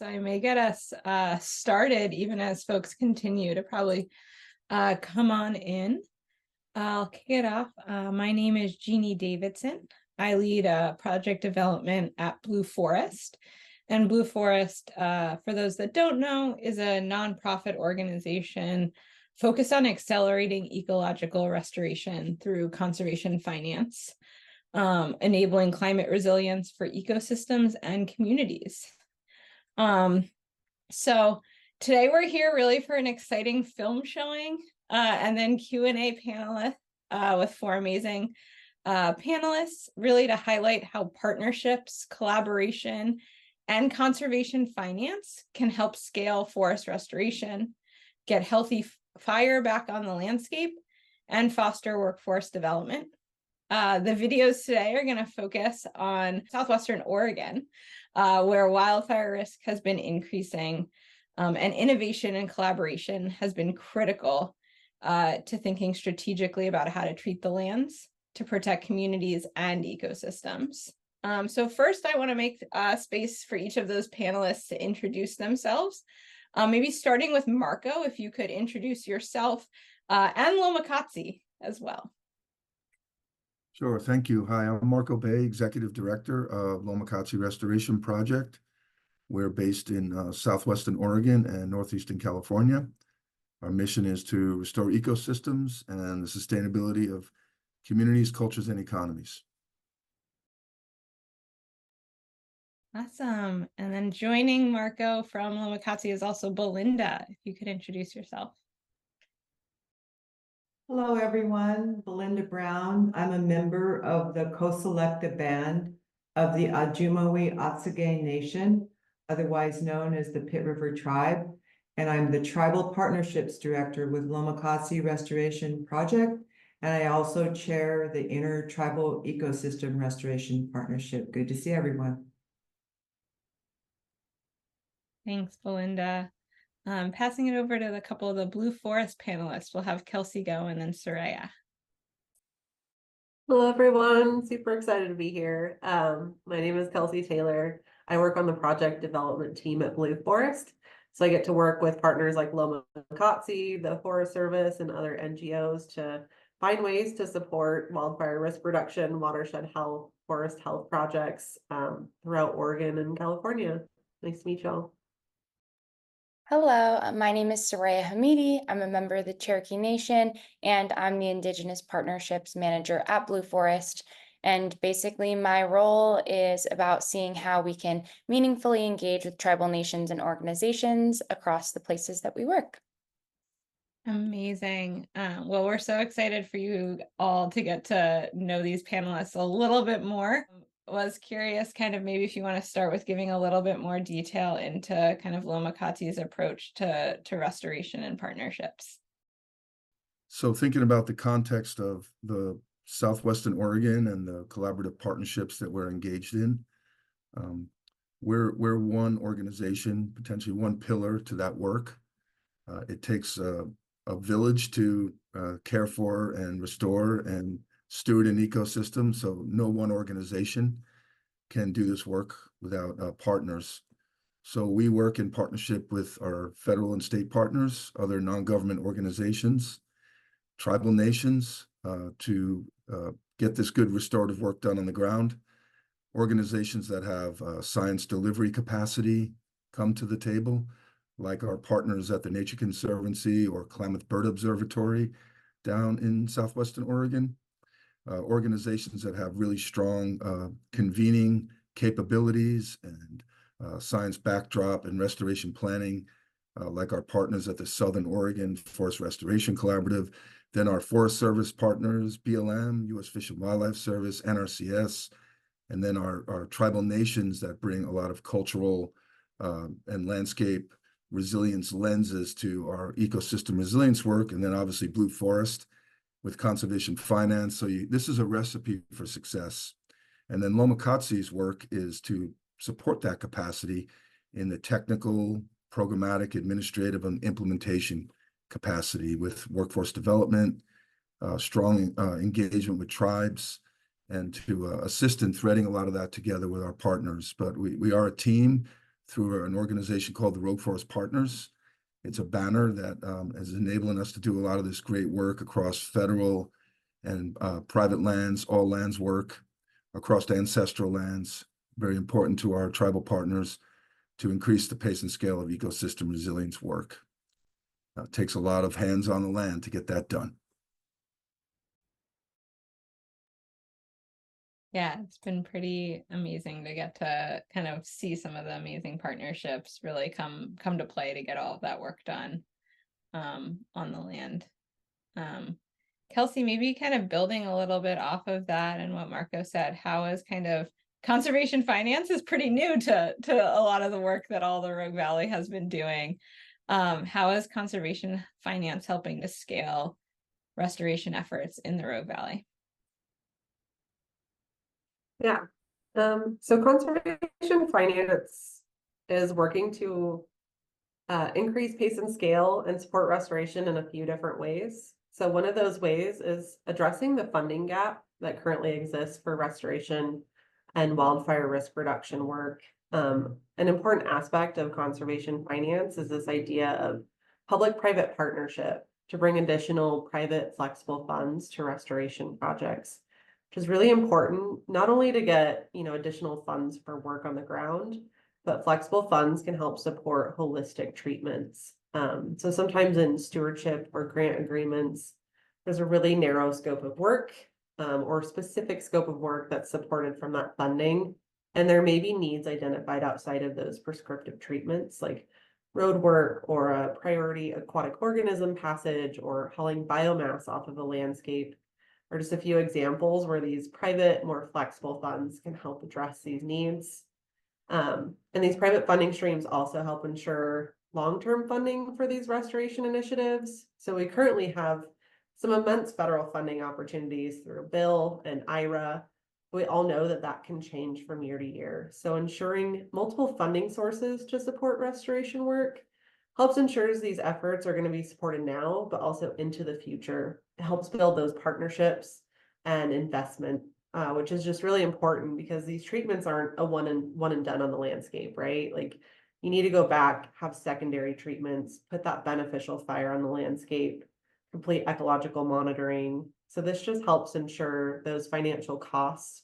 I may get us started even as folks continue to probably come on in. I'll kick it off. My name is Jeannie Davidson. I lead project development at Blue Forest. And Blue Forest, for those that don't know, is a nonprofit organization focused on accelerating ecological restoration through conservation finance, enabling climate resilience for ecosystems and communities. So today we're here really for an exciting film showing and then Q&A panel with four amazing panelists, really to highlight how partnerships, collaboration, and conservation finance can help scale forest restoration, get healthy fire back on the landscape, and foster workforce development. The videos today are going to focus on Southwestern Oregon, where wildfire risk has been increasing, and innovation and collaboration has been critical to thinking strategically about how to treat the lands to protect communities and ecosystems. So first, I want to make space for each of those panelists to introduce themselves. Maybe starting with Marco, if you could introduce yourself and Lomakatsi as well. Sure, thank you. Hi, I'm Marco Bay, Executive Director of Lomakatsi Restoration Project. We're based in Southwestern Oregon and Northeastern California. Our mission is to restore ecosystems and the sustainability of communities, cultures, and economies. Awesome. And then joining Marco from Lomakatsi is also Belinda. If you could introduce yourself. Hello, everyone. Belinda Brown. I'm a member of the co-selected band of the Ajumawi Otsage Nation, otherwise known as the Pit River Tribe, and I'm the Tribal Partnerships Director with Lomakatsi Restoration Project, and I also chair the Intertribal Ecosystem Restoration Partnership. Good to see everyone. Thanks, Belinda. Passing it over to a couple of the Blue Forest panelists. We'll have Kelsey go and then Soraya. Hello, everyone. Super excited to be here. My name is Kelsey Taylor. I work on the project development team at Blue Forest. So I get to work with partners like Lomakatsi, the Forest Service, and other NGOs to find ways to support wildfire risk reduction, watershed health, forest health projects throughout Oregon and California. Nice to meet y'all. Hello, my name is Soraya Hamidi. I'm a member of the Cherokee Nation, and I'm the Indigenous Partnerships Manager at Blue Forest. And basically, my role is about seeing how we can meaningfully engage with tribal nations and organizations across the places that we work. Amazing. Well, we're so excited for you all to get to know these panelists a little bit more. Was curious kind of maybe if you want to start with giving a little bit more detail into kind of Lomakatsi's approach to restoration and partnerships. So thinking about the context of the Southwestern Oregon and the collaborative partnerships that we're engaged in, we're one organization, potentially one pillar to that work. It takes a village to care for and restore and steward an ecosystem. So no one organization can do this work without partners. So we work in partnership with our federal and state partners, other non-government organizations, tribal nations to get this good restorative work done on the ground. Organizations that have science delivery capacity come to the table, like our partners at the Nature Conservancy or Klamath Bird Observatory down in Southwestern Oregon. Organizations that have really strong convening capabilities and science backdrop and restoration planning, like our partners at the Southern Oregon Forest Restoration Collaborative, then our Forest Service partners, BLM, U.S. Fish and Wildlife Service, NRCS, and then our tribal nations that bring a lot of cultural and landscape resilience lenses to our ecosystem resilience work, and then obviously Blue Forest with conservation finance. So this is a recipe for success. And then Lomakatsi's work is to support that capacity in the technical, programmatic, administrative, and implementation capacity with workforce development, strong engagement with tribes, and to assist in threading a lot of that together with our partners. But we are a team, through an organization called the Rogue Forest Partners. It's a banner that is enabling us to do a lot of this great work across federal and private lands, all lands work, across the ancestral lands, very important to our tribal partners to increase the pace and scale of ecosystem resilience work. It takes a lot of hands on the land to get that done. Yeah, it's been pretty amazing to get to kind of see some of the amazing partnerships really come to play to get all of that work done on the land. Kelsey, maybe kind of building a little bit off of that and what Marco said, how is kind of conservation finance is pretty new to a lot of the work that all the Rogue Valley has been doing. How is conservation finance helping to scale restoration efforts in the Rogue Valley? Yeah. So conservation finance is working to increase pace and scale and support restoration in a few different ways. So one of those ways is addressing the funding gap that currently exists for restoration and wildfire risk reduction work. An important aspect of conservation finance is this idea of public-private partnership to bring additional private flexible funds to restoration projects, which is really important, not only to get, additional funds for work on the ground, but flexible funds can help support holistic treatments. So sometimes in stewardship or grant agreements, there's a really narrow scope of work or specific scope of work that's supported from that funding. And there may be needs identified outside of those prescriptive treatments, like road work or a priority aquatic organism passage or hauling biomass off of the landscape, are just a few examples where these private, more flexible funds can help address these needs. And these private funding streams also help ensure long-term funding for these restoration initiatives. So we currently have some immense federal funding opportunities through Bill and IRA. We all know that that can change from year to year. So ensuring multiple funding sources to support restoration work helps ensures these efforts are going to be supported now, but also into the future. It helps build those partnerships and investment, which is just really important because these treatments aren't a one and done on the landscape, right? Like you need to go back, have secondary treatments, put that beneficial fire on the landscape, complete ecological monitoring. So this just helps ensure those financial costs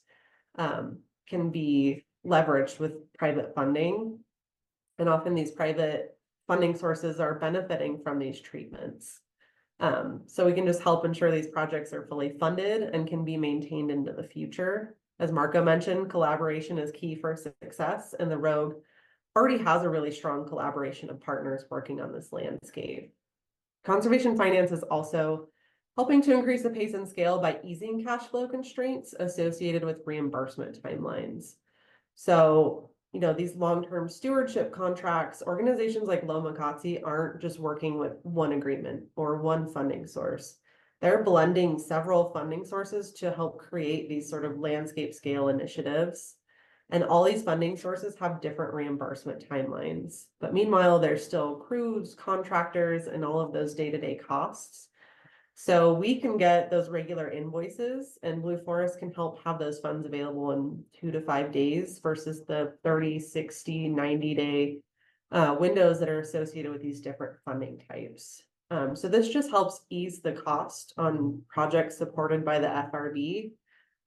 can be leveraged with private funding. And often these private funding sources are benefiting from these treatments. So we can just help ensure these projects are fully funded and can be maintained into the future. As Marco mentioned, collaboration is key for success, and the Rogue already has a really strong collaboration of partners working on this landscape. Conservation finance is also helping to increase the pace and scale by easing cash flow constraints associated with reimbursement timelines. So, these long-term stewardship contracts, organizations like Lomakatsi aren't just working with one agreement or one funding source. They're blending several funding sources to help create these sort of landscape scale initiatives. And all these funding sources have different reimbursement timelines. But meanwhile, there's still crews, contractors, and all of those day-to-day costs. So we can get those regular invoices, and Blue Forest can help have those funds available in 2 to 5 days versus the 30, 60, 90-day windows that are associated with these different funding types. So this just helps ease the cost on projects supported by the FRB.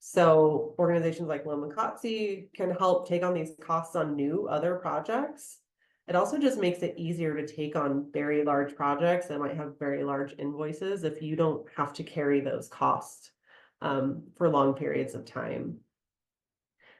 So organizations like Lomakatsi can help take on these costs on new other projects. It also just makes it easier to take on very large projects that might have very large invoices if you don't have to carry those costs for long periods of time.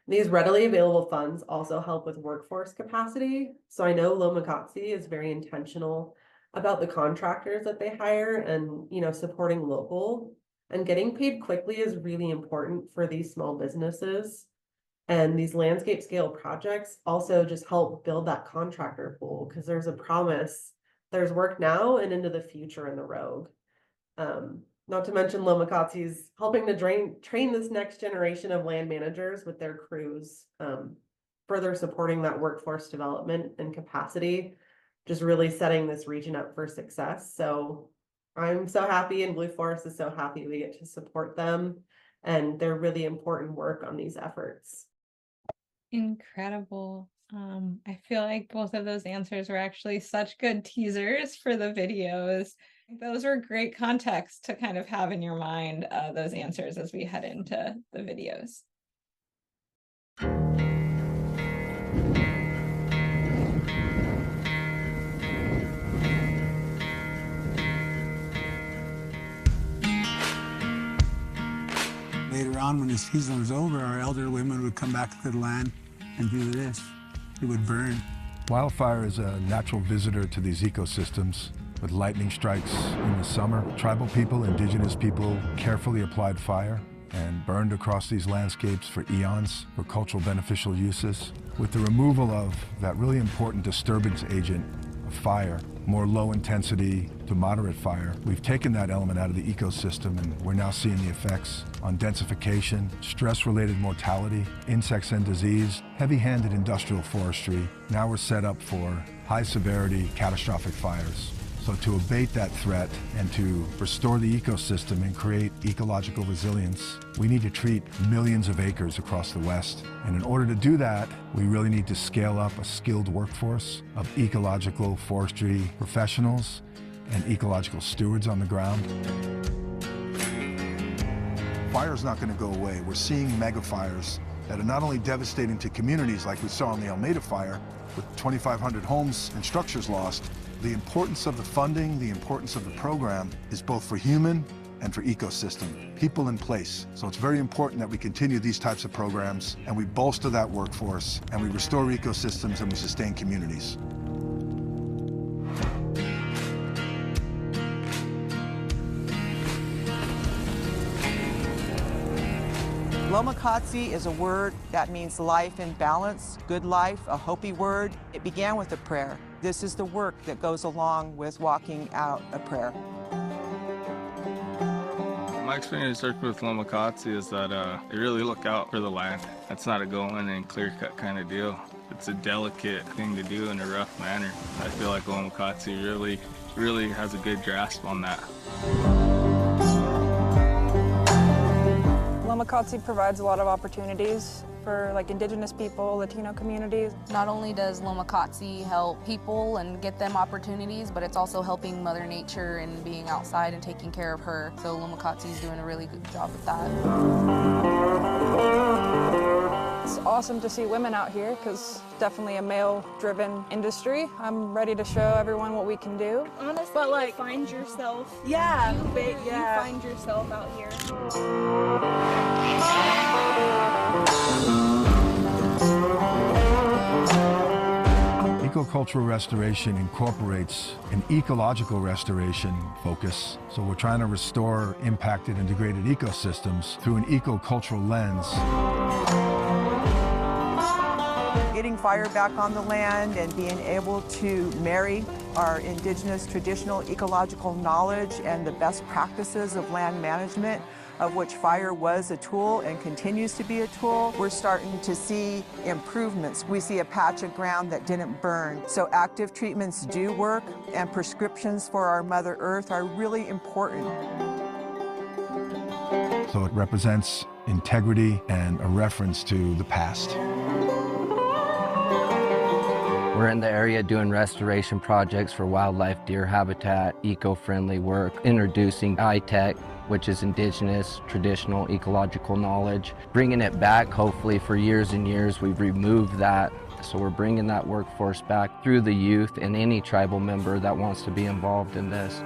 These readily available funds also help with workforce capacity. So I know Lomakatsi is very intentional about the contractors that they hire and, supporting local, and getting paid quickly is really important for these small businesses. And these landscape scale projects also just help build that contractor pool because there's a promise, there's work now and into the future in the Rogue. Not to mention Lomakatsi's helping to train this next generation of land managers with their crews, further supporting that workforce development and capacity, just really setting this region up for success. So I'm so happy, and Blue Forest is so happy we get to support them and their really important work on these efforts. Incredible. I feel like both of those answers were actually such good teasers for the videos. Those were great context to kind of have in your mind, those answers as we head into the videos. Later on, when the season was over, our elder women would come back to the land and do this. It would burn. Wildfire is a natural visitor to these ecosystems. With lightning strikes in the summer, tribal people, indigenous people carefully applied fire and burned across these landscapes for eons for cultural beneficial uses. With the removal of that really important disturbance agent of fire, more low intensity to moderate fire, we've taken that element out of the ecosystem, and we're now seeing the effects on densification, stress-related mortality, insects and disease, heavy-handed industrial forestry. Now we're set up for high-severity, catastrophic fires. So to abate that threat and to restore the ecosystem and create ecological resilience, we need to treat millions of acres across the West. And in order to do that, we really need to scale up a skilled workforce of ecological forestry professionals and ecological stewards on the ground. Fire is not going to go away. We're seeing mega fires that are not only devastating to communities like we saw in the Almeida fire, with 2,500 homes and structures lost. The importance of the funding, the importance of the program is both for human and for ecosystem, people in place. So it's very important that we continue these types of programs and we bolster that workforce and we restore ecosystems and we sustain communities. Lomakatsi is a word that means life in balance, good life, a Hopi word. It began with a prayer. This is the work that goes along with walking out a prayer. My experience working with Lomakatsi is that they really look out for the land. That's not a go in and clear-cut kind of deal. It's a delicate thing to do in a rough manner. I feel like Lomakatsi really has a good grasp on that. Lomakatsi provides a lot of opportunities for indigenous people, Latino communities. Not only does Lomakatsi help people and get them opportunities, but it's also helping Mother Nature and being outside and taking care of her. So Lomakatsi is doing a really good job with that. It's awesome to see women out here because definitely a male-driven industry. I'm ready to show everyone what we can do. Honestly, but you find yourself. Yeah, you find yourself out here. Ecocultural restoration incorporates an ecological restoration focus. So we're trying to restore impacted and degraded ecosystems through an ecocultural lens. Getting fire back on the land and being able to marry our indigenous traditional ecological knowledge and the best practices of land management, of which fire was a tool and continues to be a tool, we're starting to see improvements. We see a patch of ground that didn't burn. So active treatments do work, and prescriptions for our Mother Earth are really important. So it represents integrity and a reference to the past. We're in the area doing restoration projects for wildlife, deer habitat, eco-friendly work, introducing ITech, which is indigenous, traditional, ecological knowledge, bringing it back. Hopefully for years and years we've removed that. So we're bringing that workforce back through the youth and any tribal member that wants to be involved in this.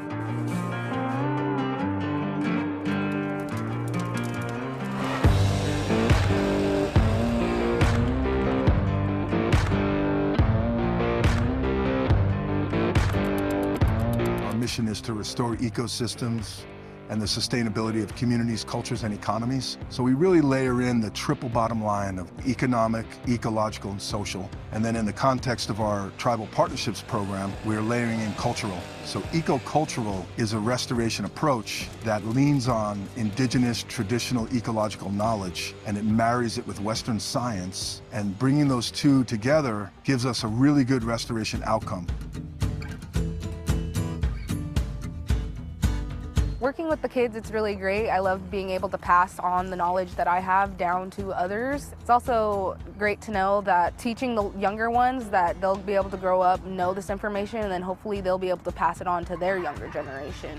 Our mission is to restore ecosystems and the sustainability of communities, cultures, and economies. So we really layer in the triple bottom line of economic, ecological, and social. And then in the context of our tribal partnerships program, we're layering in cultural. So ecocultural is a restoration approach that leans on indigenous, traditional, ecological knowledge, and it marries it with Western science. And bringing those two together gives us a really good restoration outcome. Working with the kids, it's really great. I love being able to pass on the knowledge that I have down to others. It's also great to know that teaching the younger ones that they'll be able to grow up, know this information, and then hopefully they'll be able to pass it on to their younger generation.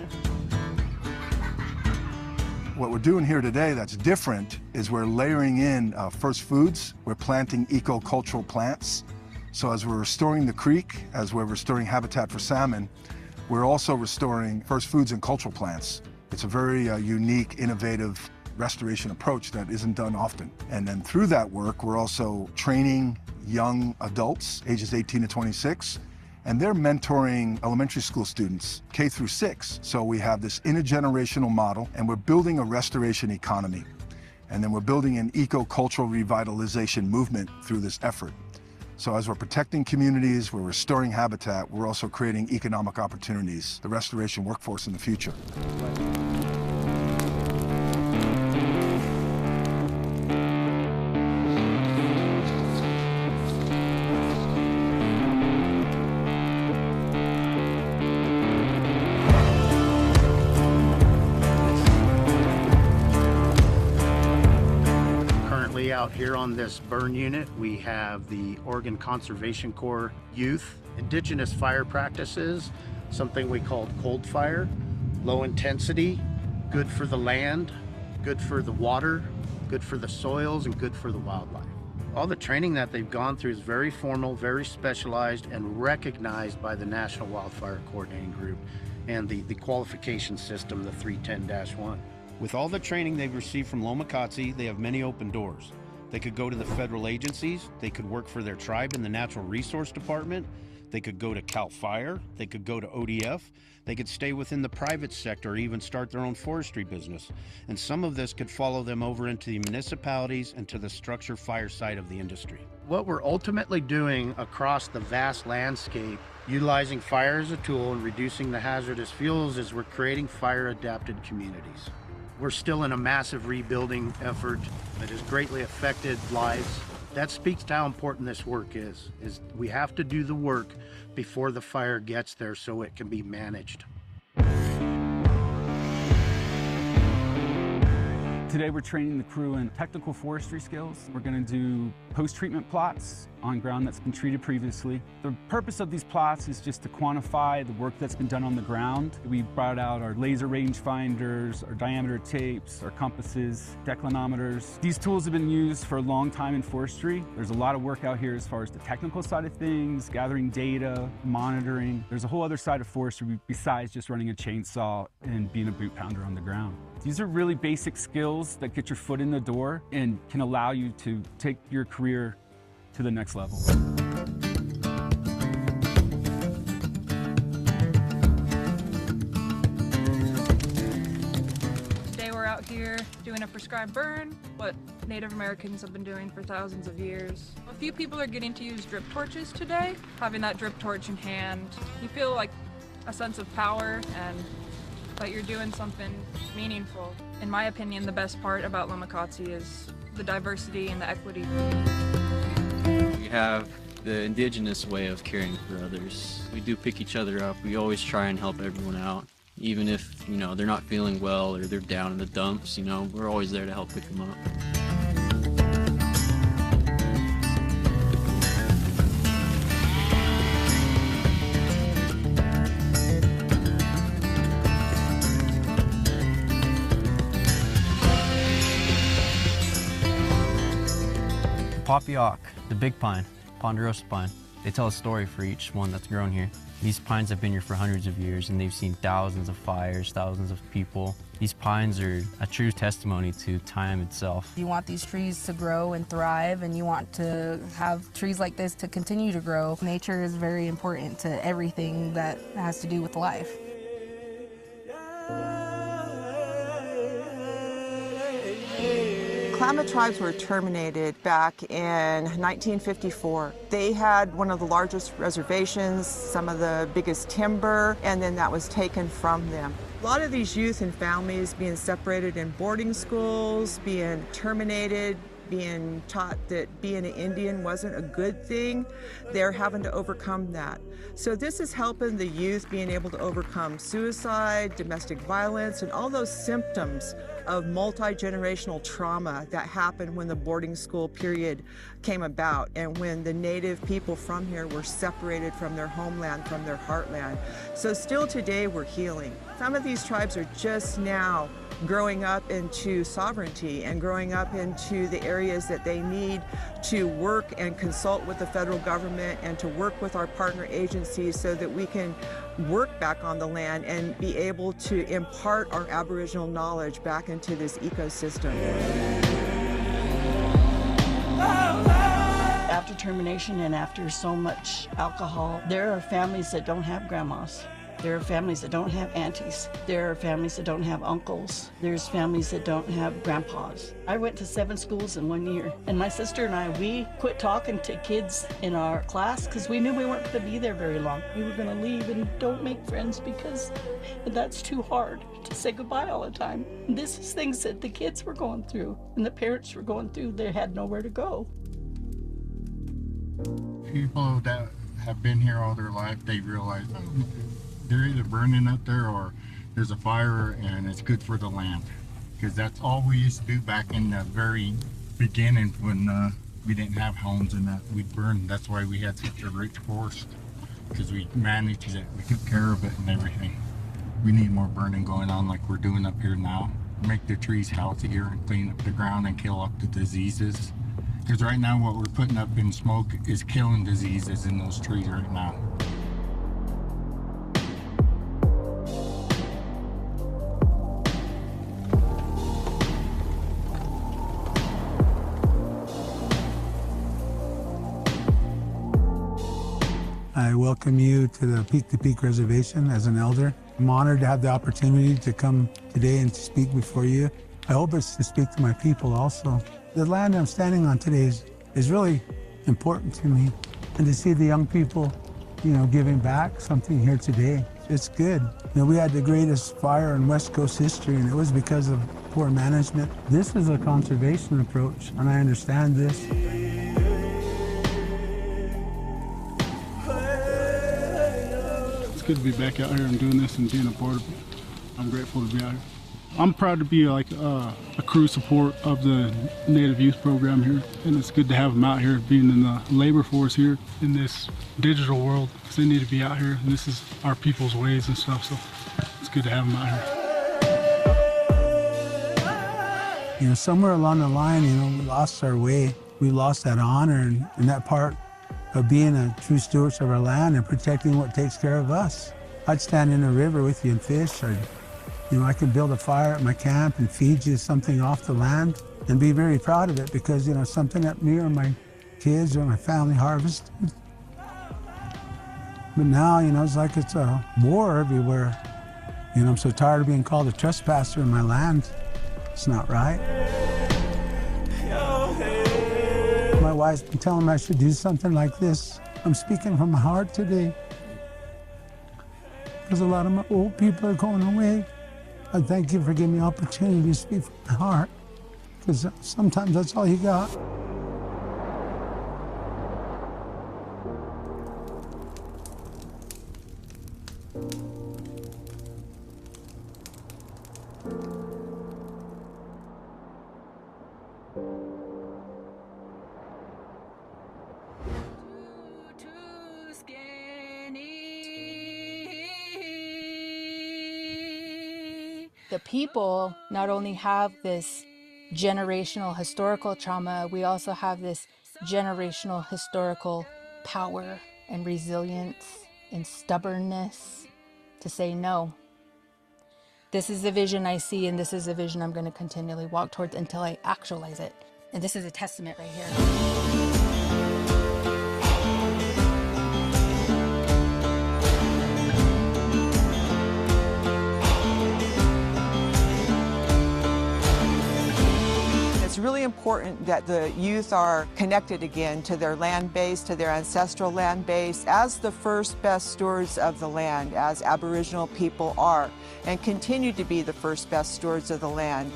What we're doing here today that's different is we're layering in first foods. We're planting eco-cultural plants. So as we're restoring the creek, as we're restoring habitat for salmon, we're also restoring first foods and cultural plants. It's a very unique, innovative restoration approach that isn't done often. And then through that work, we're also training young adults, ages 18 to 26, and they're mentoring elementary school students, K through 6. So we have this intergenerational model, and we're building a restoration economy. And then we're building an eco-cultural revitalization movement through this effort. So as we're protecting communities, we're restoring habitat, we're also creating economic opportunities, the restoration workforce in the future. Out here on this burn unit, we have the Oregon Conservation Corps youth indigenous fire practices, something we called cold fire, low intensity, good for the land, good for the water, good for the soils, and good for the wildlife. All the training that they've gone through is very formal, very specialized, and recognized by the National Wildfire Coordinating Group and the qualification system, the 310-1. With all the training they've received from Lomakatsi, they have many open doors. They could go to the federal agencies, they could work for their tribe in the Natural Resource Department, they could go to CAL FIRE, they could go to ODF, they could stay within the private sector or even start their own forestry business. And some of this could follow them over into the municipalities and to the structure fire side of the industry. What we're ultimately doing across the vast landscape, utilizing fire as a tool and reducing the hazardous fuels, is we're creating fire-adapted communities. We're still in a massive rebuilding effort that has greatly affected lives. That speaks to how important this work is we have to do the work before the fire gets there so it can be managed. Today we're training the crew in technical forestry skills. We're going to do post-treatment plots on ground that's been treated previously. The purpose of these plots is just to quantify the work that's been done on the ground. We brought out our laser range finders, our diameter tapes, our compasses, declinometers. These tools have been used for a long time in forestry. There's a lot of work out here as far as the technical side of things, gathering data, monitoring. There's a whole other side of forestry besides just running a chainsaw and being a boot pounder on the ground. These are really basic skills that get your foot in the door and can allow you to take your career to the next level. Today we're out here doing a prescribed burn, what Native Americans have been doing for thousands of years. A few people are getting to use drip torches today. Having that drip torch in hand, you feel like a sense of power and that you're doing something meaningful. In my opinion, the best part about Lomakatsi is the diversity and the equity. We have the indigenous way of caring for others. We do pick each other up. We always try and help everyone out. Even if, they're not feeling well or they're down in the dumps, we're always there to help pick them up. Poppy oak, the big pine, ponderosa pine. They tell a story for each one that's grown here. These pines have been here for hundreds of years and they've seen thousands of fires, thousands of people. These pines are a true testimony to time itself. You want these trees to grow and thrive, and you want to have trees like this to continue to grow. Nature is very important to everything that has to do with life. Klamath tribes were terminated back in 1954. They had one of the largest reservations, some of the biggest timber, and then that was taken from them. A lot of these youth and families being separated in boarding schools, being terminated, being taught that being an Indian wasn't a good thing. They're having to overcome that. So this is helping the youth being able to overcome suicide, domestic violence, and all those symptoms of multi-generational trauma that happened when the boarding school period came about and when the native people from here were separated from their homeland, from their heartland. So still today we're healing. Some of these tribes are just now growing up into sovereignty and growing up into the areas that they need to work and consult with the federal government and to work with our partner agencies so that we can work back on the land and be able to impart our Aboriginal knowledge back into this ecosystem. After termination and after so much alcohol, there are families that don't have grandmas. There are families that don't have aunties. There are families that don't have uncles. There's families that don't have grandpas. I went to 7 schools in 1 year, and my sister and I, we quit talking to kids in our class because we knew we weren't going to be there very long. We were going to leave and don't make friends because that's too hard to say goodbye all the time. This is things that the kids were going through and the parents were going through. They had nowhere to go. People that have been here all their life, they realize they're either burning up there or there's a fire and it's good for the land. Because that's all we used to do back in the very beginning when we didn't have homes and that we'd burn. That's why we had such a rich forest, because we managed it, we took care of it and everything. We need more burning going on like we're doing up here now. Make the trees healthier and clean up the ground and kill up the diseases. Because right now what we're putting up in smoke is killing diseases in those trees right now. I welcome you to the Peak to Peak Reservation as an elder. I'm honored to have the opportunity to come today and to speak before you. I hope it's to speak to my people also. The land I'm standing on today is really important to me. And to see the young people, giving back something here today, it's good. We had the greatest fire in West Coast history, and it was because of poor management. This is a conservation approach, and I understand this. It's good to be back out here and doing this and being a part of it. I'm grateful to be out here. I'm proud to be like a crew support of the Native Youth Program here, and it's good to have them out here being in the labor force here in this digital world, because they need to be out here, and this is our people's ways and stuff, so it's good to have them out here. Somewhere along the line, we lost our way. We lost that honor and that part of being a true stewards of our land and protecting what takes care of us. I'd stand in a river with you and fish. I could build a fire at my camp and feed you something off the land and be very proud of it because, something that me or my kids or my family harvested. But now, it's like it's a war everywhere. I'm so tired of being called a trespasser in my land. It's not right. My wife's been telling me I should do something like this. I'm speaking from my heart today because a lot of my old people are going away. I thank you for giving me the opportunity to speak from my heart, because sometimes that's all you got. The people not only have this generational historical trauma, we also have this generational historical power and resilience and stubbornness to say no. This is the vision I see, and this is the vision I'm going to continually walk towards until I actualize it. And this is a testament right here. It's really important that the youth are connected again to their land base, to their ancestral land base, as the first best stewards of the land, as Aboriginal people are, and continue to be the first best stewards of the land.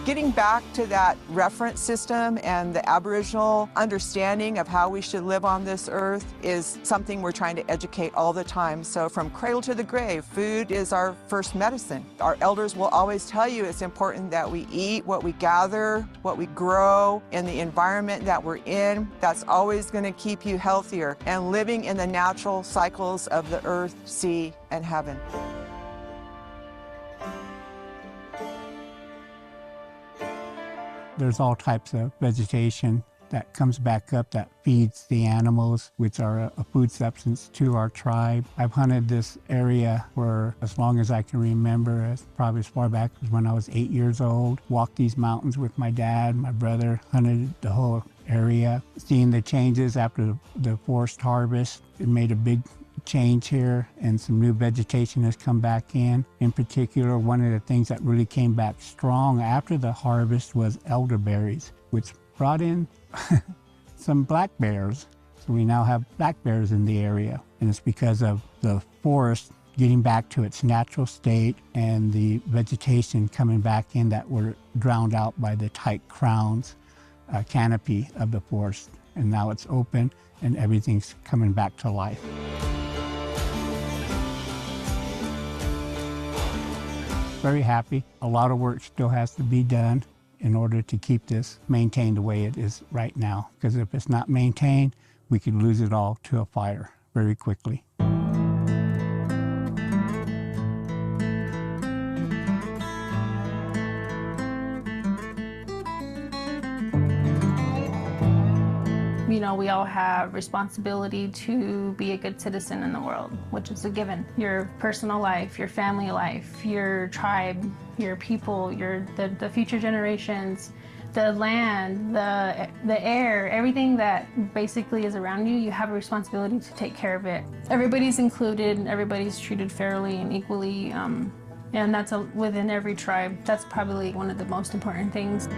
Getting back to that reference system and the Aboriginal understanding of how we should live on this earth is something we're trying to educate all the time. So from cradle to the grave, food is our first medicine. Our elders will always tell you it's important that we eat what we gather, what we grow, in the environment that we're in. That's always going to keep you healthier and living in the natural cycles of the earth, sea, and heaven. There's all types of vegetation that comes back up that feeds the animals, which are a food substance to our tribe. I've hunted this area for as long as I can remember, probably as far back as when I was 8 years old. Walked these mountains with my dad, my brother, hunted the whole area. Seeing the changes after the forest harvest, it made a big change here, and some new vegetation has come back in. In particular, one of the things that really came back strong after the harvest was elderberries, which brought in some black bears. So we now have black bears in the area, and it's because of the forest getting back to its natural state and the vegetation coming back in that were drowned out by the tight crowns canopy of the forest. And now it's open and everything's coming back to life. Very happy. A lot of work still has to be done in order to keep this maintained the way it is right now. Because if it's not maintained, we could lose it all to a fire very quickly. You know, we all have responsibility to be a good citizen in the world, which is a given. Your personal life, your family life, your tribe, your people, the future generations, the land, the air, everything that basically is around you, you have a responsibility to take care of it. Everybody's included, everybody's treated fairly and equally, and that's within every tribe. That's probably one of the most important things.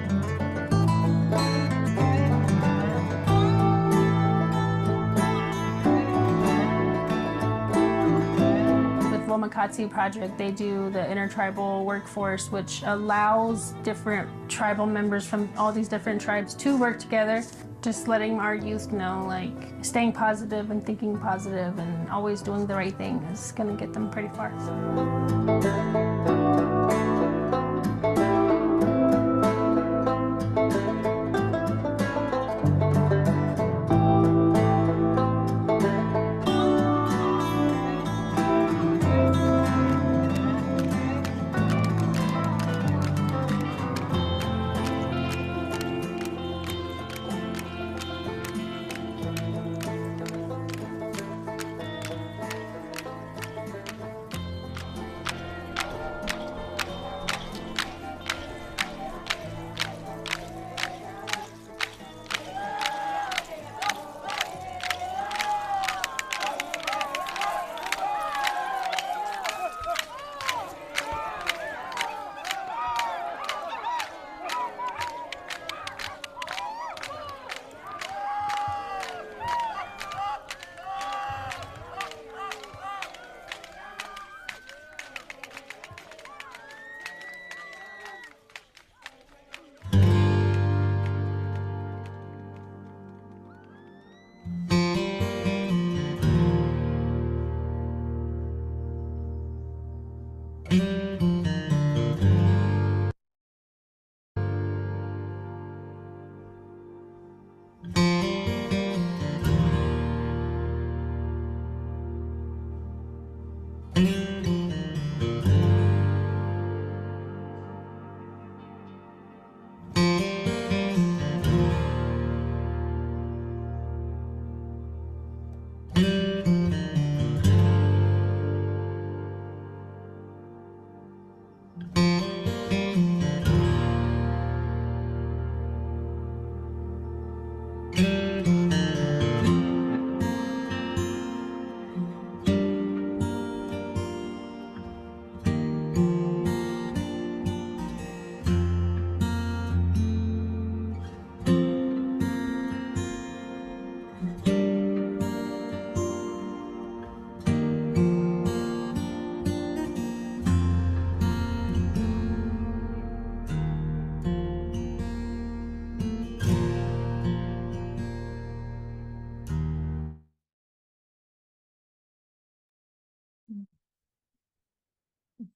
Lomakatsi project, they do the intertribal workforce, which allows different tribal members from all these different tribes to work together. Just letting our youth know, like, staying positive and thinking positive and always doing the right thing is going to get them pretty far.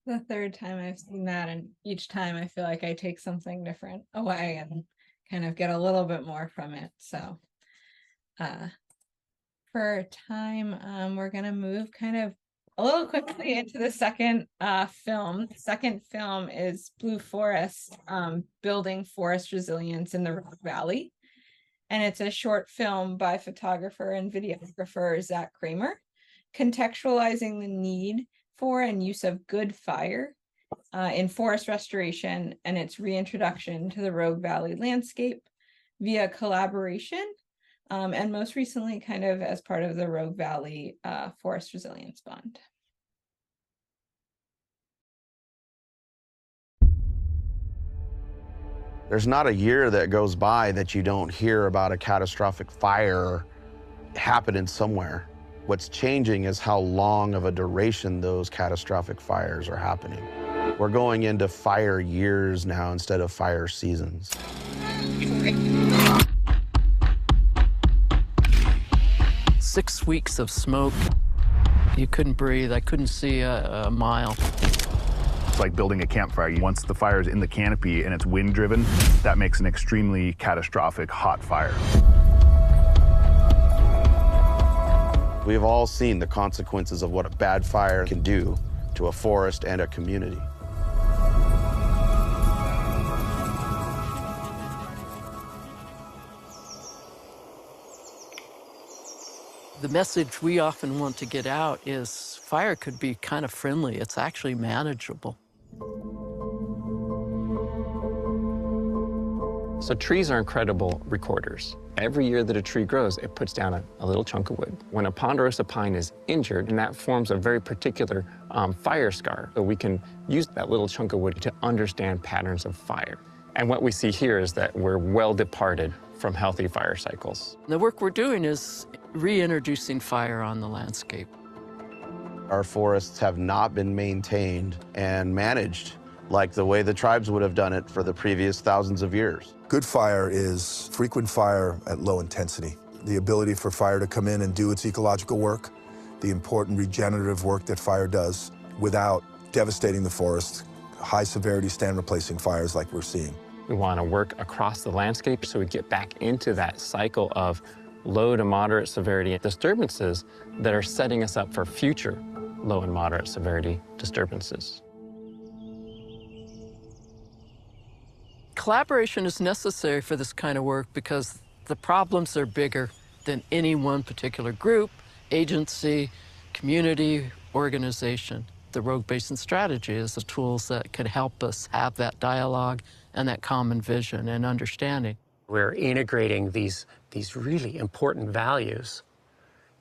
The third time I've seen that, and each time I feel like I take something different away and kind of get a little bit more from it. So for time, we're gonna move kind of a little quickly into the second film. The second film is Blue Forest, Building Forest Resilience in the Rogue Valley. And it's a short film by photographer and videographer Zach Kramer, contextualizing the need for and use of good fire in forest restoration and its reintroduction to the Rogue Valley landscape via collaboration, and most recently kind of as part of the Rogue Valley Forest Resilience Bond. There's not a year that goes by that you don't hear about a catastrophic fire happening somewhere. What's changing is how long of a duration those catastrophic fires are happening. We're going into fire years now instead of fire seasons. 6 weeks of smoke. You couldn't breathe. I couldn't see a mile. It's like building a campfire. Once the fire is in the canopy and it's wind-driven, that makes an extremely catastrophic hot fire. We've all seen the consequences of what a bad fire can do to a forest and a community. The message we often want to get out is fire could be kind of friendly. It's actually manageable. So trees are incredible recorders. Every year that a tree grows, it puts down a little chunk of wood. When a ponderosa pine is injured, and that forms a very particular fire scar, so we can use that little chunk of wood to understand patterns of fire. And what we see here is that we're well departed from healthy fire cycles. The work we're doing is reintroducing fire on the landscape. Our forests have not been maintained and managed like the way the tribes would have done it for the previous thousands of years. Good fire is frequent fire at low intensity. The ability for fire to come in and do its ecological work, the important regenerative work that fire does without devastating the forest, high severity stand replacing fires like we're seeing. We want to work across the landscape so we get back into that cycle of low to moderate severity disturbances that are setting us up for future low and moderate severity disturbances. Collaboration is necessary for this kind of work because the problems are bigger than any one particular group, agency, community, organization. The Rogue Basin Strategy is the tools that could help us have that dialogue and that common vision and understanding. We're integrating these really important values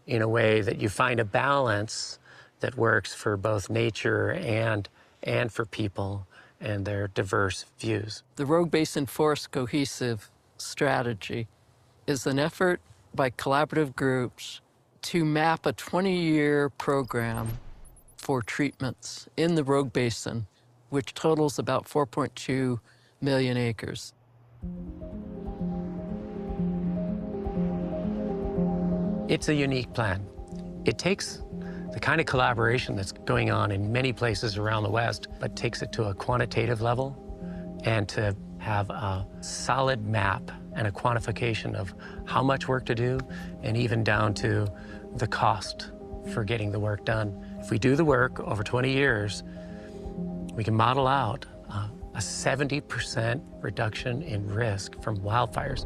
in a way that you find a balance that works for both nature and for people and their diverse views. The Rogue Basin Forest Cohesive Strategy is an effort by collaborative groups to map a 20-year program for treatments in the Rogue Basin, which totals about 4.2 million acres. It's a unique plan. It takes the kind of collaboration that's going on in many places around the West, but takes it to a quantitative level and to have a solid map and a quantification of how much work to do and even down to the cost for getting the work done. If we do the work over 20 years, we can model out a 70% reduction in risk from wildfires.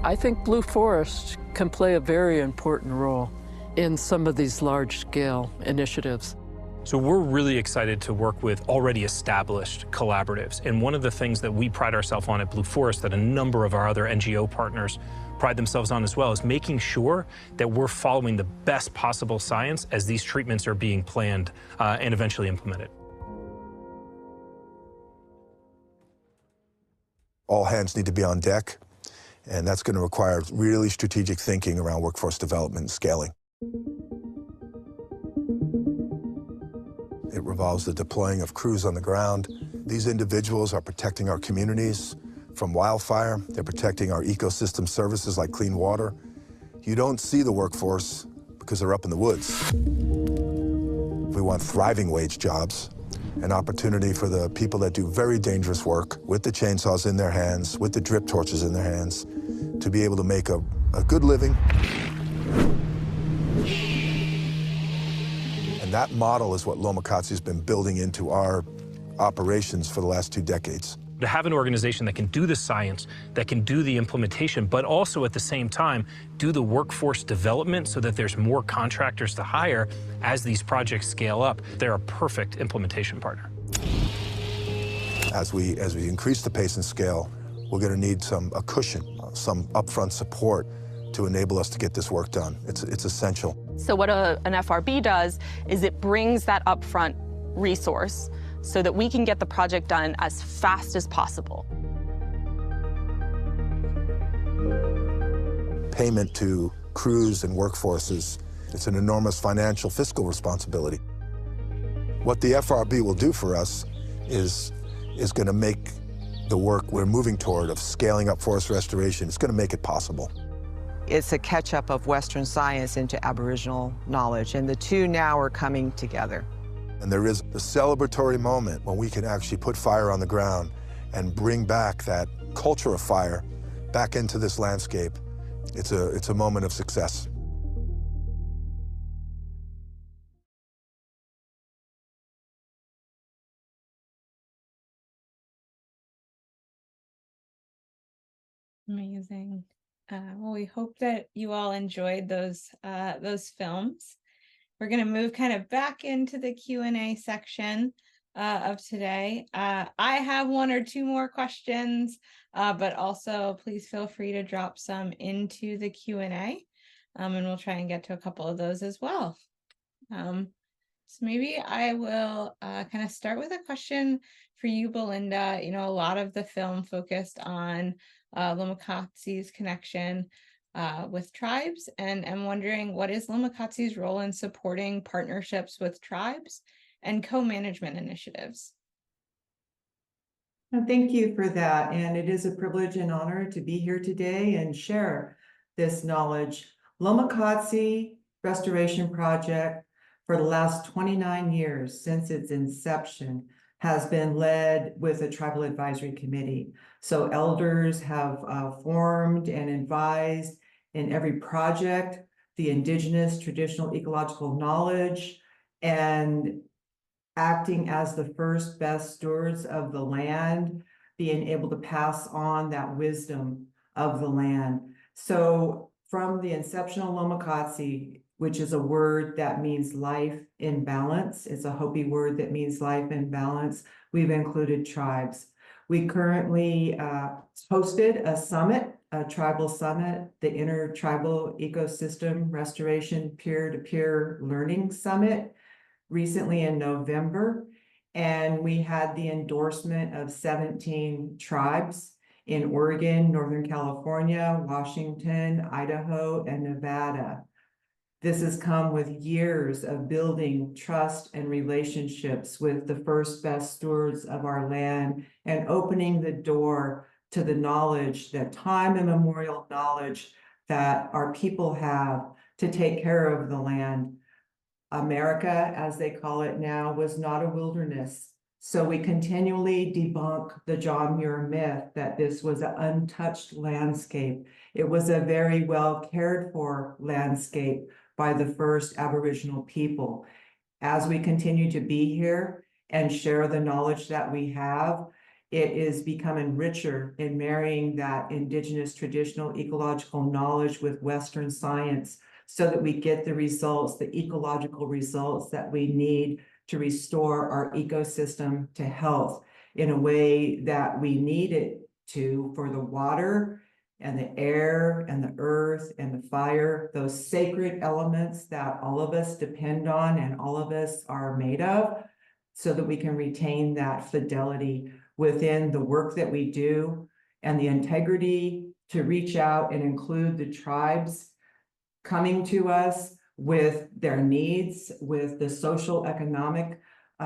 I think Blue Forest can play a very important role in some of these large-scale initiatives. So we're really excited to work with already established collaboratives. And one of the things that we pride ourselves on at Blue Forest that a number of our other NGO partners pride themselves on as well is making sure that we're following the best possible science as these treatments are being planned and eventually implemented. All hands need to be on deck, and that's going to require really strategic thinking around workforce development and scaling. It revolves the deploying of crews on the ground. These individuals are protecting our communities from wildfire. They're protecting our ecosystem services like clean water. You don't see the workforce because they're up in the woods. We want thriving wage jobs, an opportunity for the people that do very dangerous work with the chainsaws in their hands, with the drip torches in their hands, to be able to make a good living. And that model is what Lomakatsi has been building into our operations for the last 2 decades. To have an organization that can do the science, that can do the implementation, but also at the same time do the workforce development so that there's more contractors to hire as these projects scale up, they're a perfect implementation partner. As we increase the pace and scale, we're going to need a cushion, some upfront support to enable us to get this work done. It's essential. So what an FRB does is it brings that upfront resource so that we can get the project done as fast as possible. Payment to crews and workforces, it's an enormous financial fiscal responsibility. What the FRB will do for us is going to make the work we're moving toward of scaling up forest restoration, it's going to make it possible. It's a catch-up of Western science into Aboriginal knowledge, and the two now are coming together. And there is a celebratory moment when we can actually put fire on the ground and bring back that culture of fire back into this landscape. It's a moment of success. Amazing. Well, we hope that you all enjoyed those films. We're going to move kind of back into the Q&A section of today. I have 1 or 2 more questions, but also please feel free to drop some into the Q&A, and we'll try and get to a couple of those as well. So maybe I will kind of start with a question for you, Belinda. You know, a lot of the film focused on Lomakatsi's connection with tribes, and I'm wondering, what is Lomakatsi's role in supporting partnerships with tribes and co-management initiatives? Thank you for that, and it is a privilege and honor to be here today and share this knowledge. Lomakatsi Restoration Project, for the last 29 years since its inception, has been led with a tribal advisory committee. So elders have formed and advised in every project the indigenous traditional ecological knowledge, and acting as the first best stewards of the land, being able to pass on that wisdom of the land. So from the inception of Lomakatsi, which is a word that means life in balance, it's a Hopi word that means life in balance, we've included tribes. We currently hosted a summit, a tribal summit, the Intertribal Ecosystem Restoration Peer-to-Peer Learning Summit, recently in November. And we had the endorsement of 17 tribes in Oregon, Northern California, Washington, Idaho, and Nevada. This has come with years of building trust and relationships with the first best stewards of our land and opening the door to the knowledge, that time immemorial knowledge that our people have to take care of the land. America, as they call it now, was not a wilderness. So we continually debunk the John Muir myth that this was an untouched landscape. It was a very well cared for landscape by the first Aboriginal people. As we continue to be here and share the knowledge that we have, it is becoming richer in marrying that indigenous traditional ecological knowledge with Western science, so that we get the results, the ecological results that we need to restore our ecosystem to health in a way that we need it to, for the water and the air and the earth and the fire, those sacred elements that all of us depend on and all of us are made of, so that we can retain that fidelity within the work that we do, and the integrity to reach out and include the tribes coming to us with their needs, with the social economic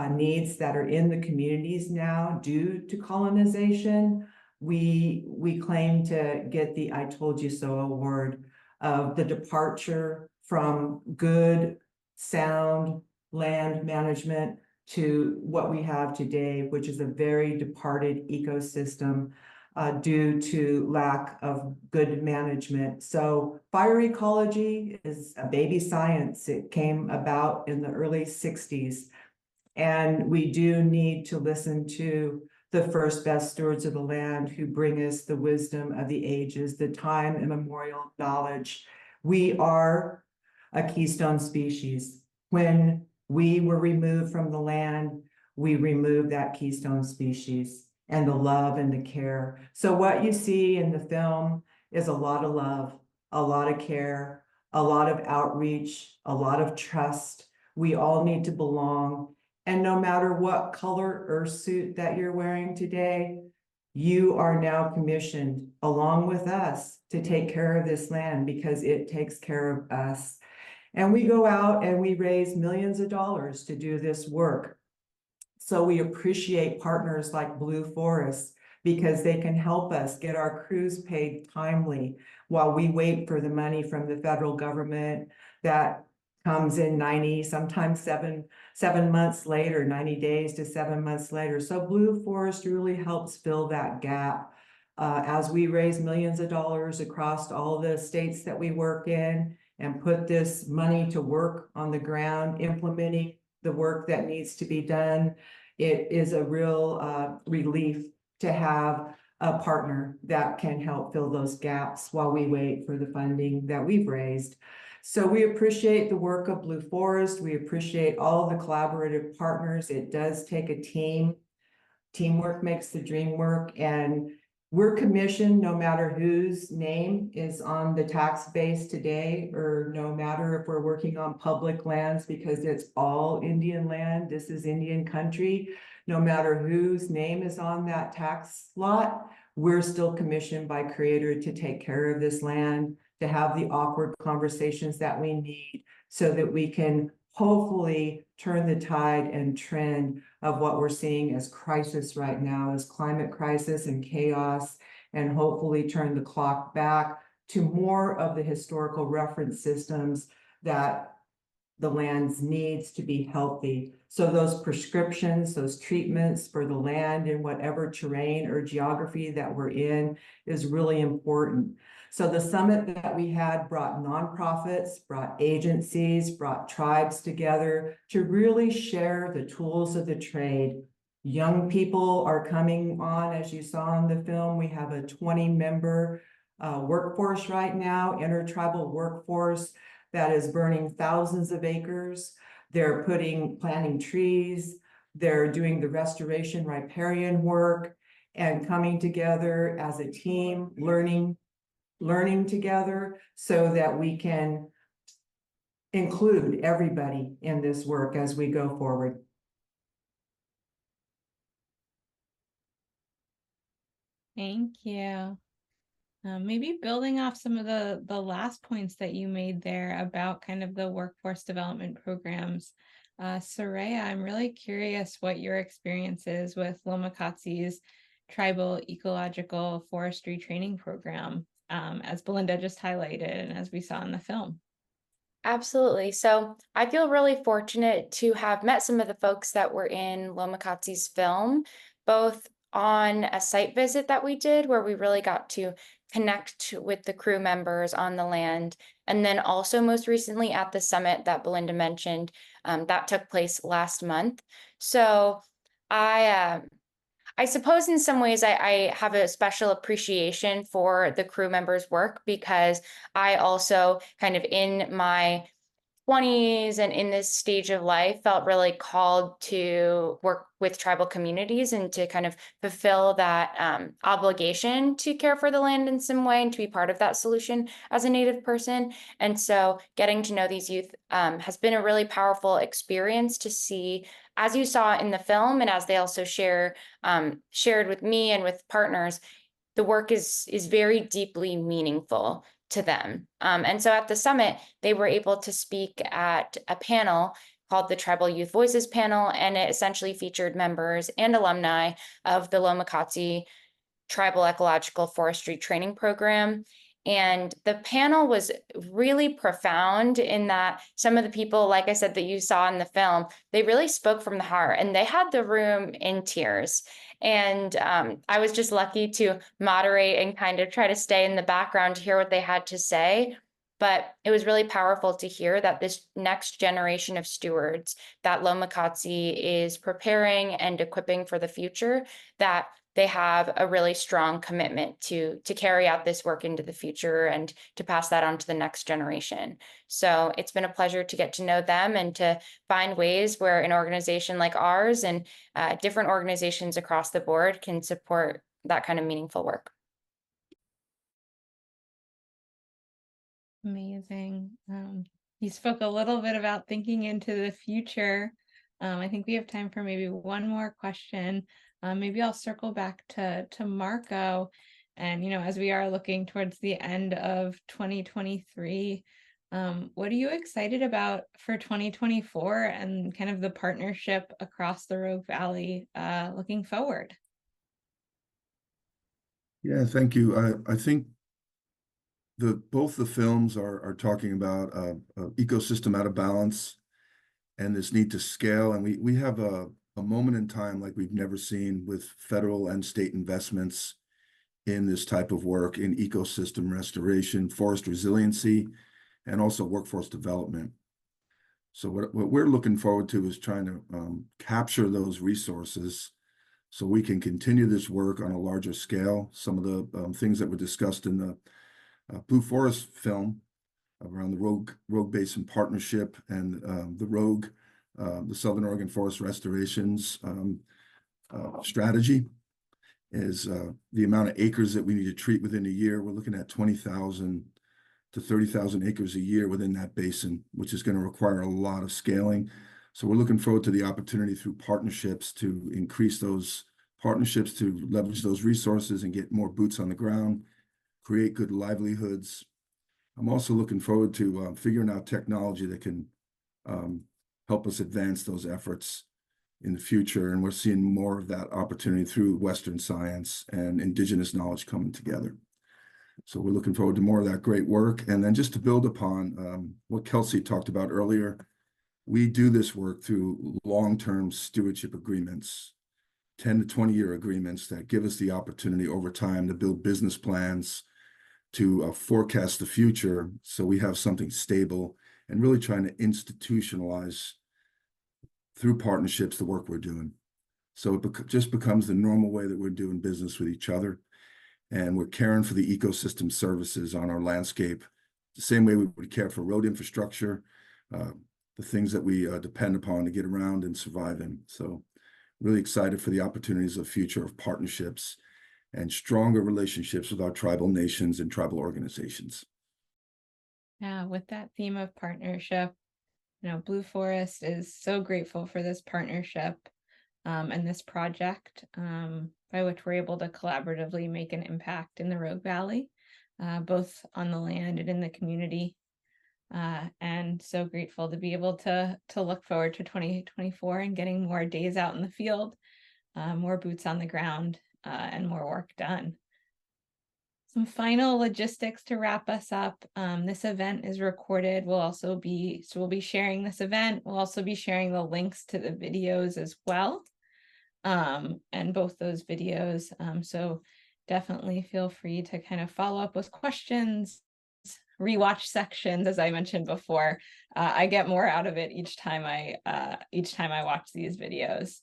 needs that are in the communities now due to colonization. We claim to get the I Told You So award of the departure from good, sound land management to what we have today, which is a very departed ecosystem due to lack of good management. So fire ecology is a baby science. It came about in the early 60s. And we do need to listen to the first best stewards of the land who bring us the wisdom of the ages, the time immemorial knowledge. We are a keystone species. When we were removed from the land, we removed that keystone species and the love and the care. So what you see in the film is a lot of love, a lot of care, a lot of outreach, a lot of trust. We all need to belong. And no matter what color or suit that you're wearing today, you are now commissioned along with us to take care of this land because it takes care of us. And we go out and we raise millions of dollars to do this work. So we appreciate partners like Blue Forest because they can help us get our crews paid timely while we wait for the money from the federal government that comes in 90, sometimes seven months later, 90 days to 7 months later. So Blue Forest really helps fill that gap as we raise millions of dollars across all the states that we work in and put this money to work on the ground, implementing the work that needs to be done. It is a real relief to have a partner that can help fill those gaps while we wait for the funding that we've raised. So we appreciate the work of Blue Forest. We appreciate all the collaborative partners. It does take a team. Teamwork makes the dream work. And we're commissioned no matter whose name is on the tax base today, or no matter if we're working on public lands, because it's all Indian land. This is Indian country. No matter whose name is on that tax lot, we're still commissioned by Creator to take care of this land, to have the awkward conversations that we need so that we can hopefully turn the tide and trend of what we're seeing as crisis right now, as climate crisis and chaos, and hopefully turn the clock back to more of the historical reference systems that the land needs to be healthy. So those prescriptions, those treatments for the land in whatever terrain or geography that we're in is really important. So the summit that we had brought nonprofits, brought agencies, brought tribes together to really share the tools of the trade. Young people are coming on, as you saw in the film. We have a 20-member workforce right now, intertribal workforce that is burning thousands of acres. They're planting trees. They're doing the restoration riparian work and coming together as a team, learning together so that we can include everybody in this work as we go forward. Thank you. Maybe building off some of the last points that you made there about kind of the workforce development programs. Soraya, I'm really curious what your experience is with Lomakatsi's Tribal Ecological Forestry Training Program, as Belinda just highlighted and as we saw in the film. Absolutely. So I feel really fortunate to have met some of the folks that were in Lomakatsi's film, both on a site visit that we did where we really got to connect with the crew members on the land, and then also most recently at the summit that Belinda mentioned that took place last month. So I suppose in some ways I have a special appreciation for the crew members' work because I also kind of in my 20s and in this stage of life felt really called to work with tribal communities and to kind of fulfill that obligation to care for the land in some way and to be part of that solution as a Native person. And so getting to know these youth has been a really powerful experience to see, as you saw in the film and as they also shared with me and with partners, the work is very deeply meaningful to them. And so at the summit, they were able to speak at a panel called the Tribal Youth Voices Panel, and it essentially featured members and alumni of the Lomakatsi Tribal Ecological Forestry Training Program. And the panel was really profound in that some of the people, like I said, that you saw in the film, they really spoke from the heart and they had the room in tears. And I was just lucky to moderate and kind of try to stay in the background to hear what they had to say. But it was really powerful to hear that this next generation of stewards that Lomakatsi is preparing and equipping for the future, that they have a really strong commitment to carry out this work into the future and to pass that on to the next generation. So it's been a pleasure to get to know them and to find ways where an organization like ours and different organizations across the board can support that kind of meaningful work. Amazing. You spoke a little bit about thinking into the future. I think we have time for maybe one more question. Maybe I'll circle back to Marco. And, as we are looking towards the end of 2023, what are you excited about for 2024 and kind of the partnership across the Rogue Valley looking forward? Yeah, thank you. I think both the films are talking about ecosystem out of balance and this need to scale. And we have a moment in time like we've never seen with federal and state investments in this type of work in ecosystem restoration, forest resiliency, and also workforce development. So what we're looking forward to is trying to capture those resources so we can continue this work on a larger scale. Some of the things that were discussed in the Blue Forest film around the Rogue Basin Partnership and the Southern Oregon Forest Restorations strategy is the amount of acres that we need to treat within a year. We're looking at 20,000 to 30,000 acres a year within that basin, which is going to require a lot of scaling. So we're looking forward to the opportunity through partnerships to increase those partnerships, to leverage those resources and get more boots on the ground, create good livelihoods. I'm also looking forward to figuring out technology that can help us advance those efforts in the future. And we're seeing more of that opportunity through Western science and indigenous knowledge coming together. So we're looking forward to more of that great work. And then just to build upon what Kelsey talked about earlier, we do this work through long-term stewardship agreements, 10 to 20-year agreements that give us the opportunity over time to build business plans, to forecast the future so we have something stable, and really trying to institutionalize through partnerships the work we're doing. So it just becomes the normal way that we're doing business with each other. And we're caring for the ecosystem services on our landscape, the same way we would care for road infrastructure, the things that we depend upon to get around and survive in. So really excited for the opportunities of future of partnerships and stronger relationships with our tribal nations and tribal organizations. Yeah, with that theme of partnership, Blue Forest is so grateful for this partnership and this project by which we're able to collaboratively make an impact in the Rogue Valley, both on the land and in the community. And so grateful to be able to look forward to 2024 and getting more days out in the field, more boots on the ground, and more work done. Some final logistics to wrap us up. This event is recorded. We'll be sharing this event. We'll also be sharing the links to the videos as well, and both those videos. So definitely feel free to kind of follow up with questions, rewatch sections. As I mentioned before, I get more out of it each time I watch these videos.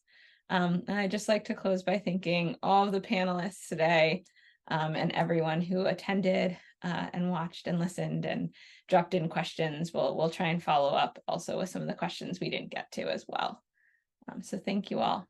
And I'd just like to close by thanking all of the panelists today, and everyone who attended and watched and listened and dropped in questions. We'll try and follow up also with some of the questions we didn't get to as well. So thank you all.